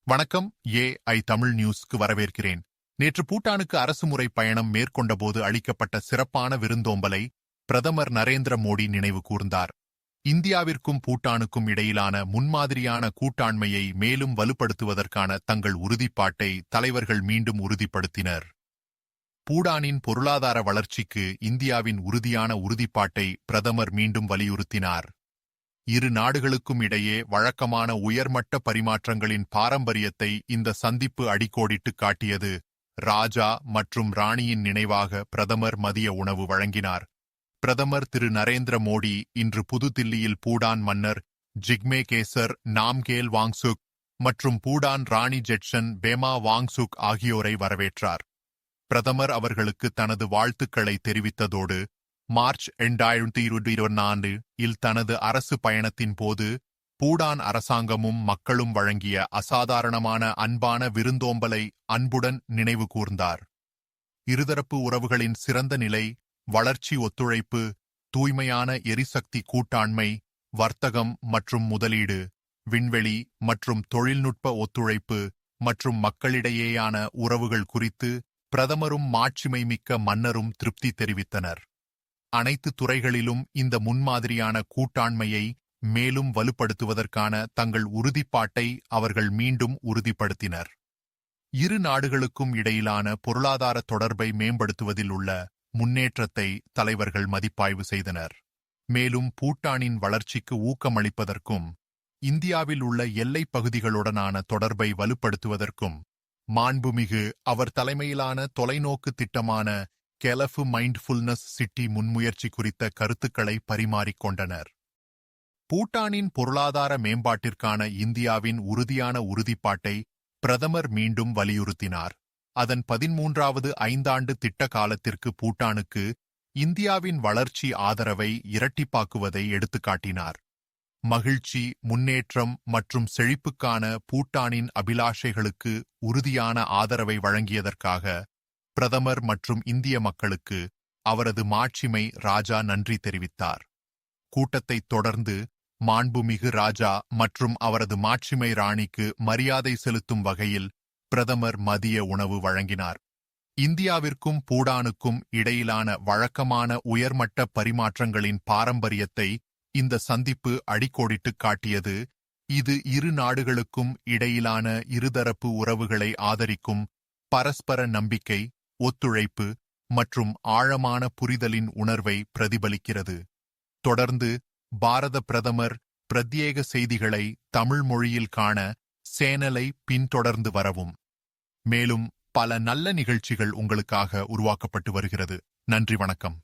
வணக்கம். ஏஐ தமிழ் நியூஸ்க்கு வரவேற்கிறேன். நேற்று பூட்டானுக்கு அரசுமுறை பயணம் மேற்கொண்டபோது அளிக்கப்பட்ட சிறப்பான விருந்தோம்பலை பிரதமர் நரேந்திர மோடி நினைவு கூர்ந்தார். இந்தியாவிற்கும் பூட்டானுக்கும் இடையிலான முன்மாதிரியான கூட்டாண்மையை மேலும் வலுப்படுத்துவதற்கான தங்கள் உறுதிப்பாட்டை தலைவர்கள் மீண்டும் உறுதிப்படுத்தினர். பூட்டானின் பொருளாதார வளர்ச்சிக்கு இந்தியாவின் உறுதியான உறுதிப்பாட்டை பிரதமர் மீண்டும் வலியுறுத்தினார். இரு நாடுகளுக்கும் இடையே வழக்கமான உயர்மட்ட பரிமாற்றங்களின் பாரம்பரியத்தை இந்த சந்திப்பு அடிக்கோடிட்டு காட்டியது. ராஜா மற்றும் ராணியின் நினைவாக பிரதமர் மதிய உணவு வழங்கினார். பிரதமர் திரு நரேந்திர மோடி இன்று புதுதில்லியில் பூடான் மன்னர் ஜிக்மே கேசர் நாம்கேல் வாங்சுக் மற்றும் பூடான் ராணி ஜெட்சன் பேமா வாங்சுக் ஆகியோரை வரவேற்றார். பிரதமர் அவர்களுக்கு தனது வாழ்த்துக்களை தெரிவித்ததோடு மார்ச் 2024 இல் தனது அரசு பயணத்தின் போது பூடான் அரசாங்கமும் மக்களும் வழங்கிய அசாதாரணமான அன்பான விருந்தோம்பலை அன்புடன் நினைவு கூர்ந்தார். இருதரப்பு உறவுகளின் சிறந்த நிலை, வளர்ச்சி ஒத்துழைப்பு, தூய்மையான எரிசக்தி கூட்டாண்மை, வர்த்தகம் மற்றும் முதலீடு, விண்வெளி மற்றும் தொழில்நுட்ப ஒத்துழைப்பு மற்றும் மக்களிடையேயான உறவுகள் குறித்து பிரதமரும் மாட்சிமைமிக்க மன்னரும் திருப்தி தெரிவித்தனர். அனைத்து துறைகளிலும் இந்த முன்மாதிரியான கூட்டாண்மையை மேலும் வலுப்படுத்துவதற்கான தங்கள் உறுதிப்பாட்டை அவர்கள் மீண்டும் உறுதிப்படுத்தினர். இரு நாடுகளுக்கும் இடையிலான பொருளாதார தொடர்பை மேம்படுத்துவதில் உள்ள முன்னேற்றத்தை தலைவர்கள் மதிப்பாய்வு செய்தனர். மேலும் பூட்டானின் வளர்ச்சிக்கு ஊக்கமளிப்பதற்கும் இந்தியாவில் உள்ள எல்லைப் பகுதிகளுடனான தொடர்பை வலுப்படுத்துவதற்கும் மாண்புமிகு அவர் தலைமையிலான தொலைநோக்கு திட்டமான கெலஃபு மைண்ட்ஃபுல்னஸ் சிட்டி முன்முயற்சி குறித்த கருத்துக்களை பரிமாறிக்கொண்டனர். பூட்டானின் பொருளாதார மேம்பாட்டிற்கான இந்தியாவின் உறுதியான உறுதிப்பாட்டை பிரதமர் மீண்டும் வலியுறுத்தினார். அதன் 13வது ஐந்தாண்டு திட்ட காலத்திற்கு பூட்டானுக்கு இந்தியாவின் வளர்ச்சி ஆதரவை இரட்டிப்பாக்குவதை எடுத்துக்காட்டினார். மகிழ்ச்சி, முன்னேற்றம் மற்றும் செழிப்புக்கான பூட்டானின் அபிலாஷைகளுக்கு உறுதியான ஆதரவை வழங்கியதற்காக பிரதமர் மற்றும் இந்திய மக்களுக்கு அவரது மாட்சிமை ராஜா நன்றி தெரிவித்தார். கூட்டத்தைத் தொடர்ந்து மாண்புமிகு ராஜா மற்றும் அவரது மாட்சிமை ராணிக்கு மரியாதை செலுத்தும் வகையில் பிரதமர் மதிய உணவு வழங்கினார். இந்தியாவிற்கும் பூடானுக்கும் இடையிலான வழக்கமான உயர்மட்ட பரிமாற்றங்களின் பாரம்பரியத்தை இந்த சந்திப்பு அடிக்கோடிட்டுக் காட்டியது. இது இரு நாடுகளுக்கும் இடையிலான இருதரப்பு உறவுகளை ஆதரிக்கும் பரஸ்பர நம்பிக்கை, ஒத்துழைப்பு மற்றும் ஆழமான புரிதலின் உணர்வை பிரதிபலிக்கிறது. தொடர்ந்து பாரத பிரதமர் பிரத்யேக செய்திகளை தமிழ் மொழியில் காண சேனலை பின்தொடர்ந்து வரவும். மேலும் பல நல்ல நிகழ்ச்சிகள் உங்களுக்காக உருவாக்கப்பட்டு வருகிறது. நன்றி, வணக்கம்.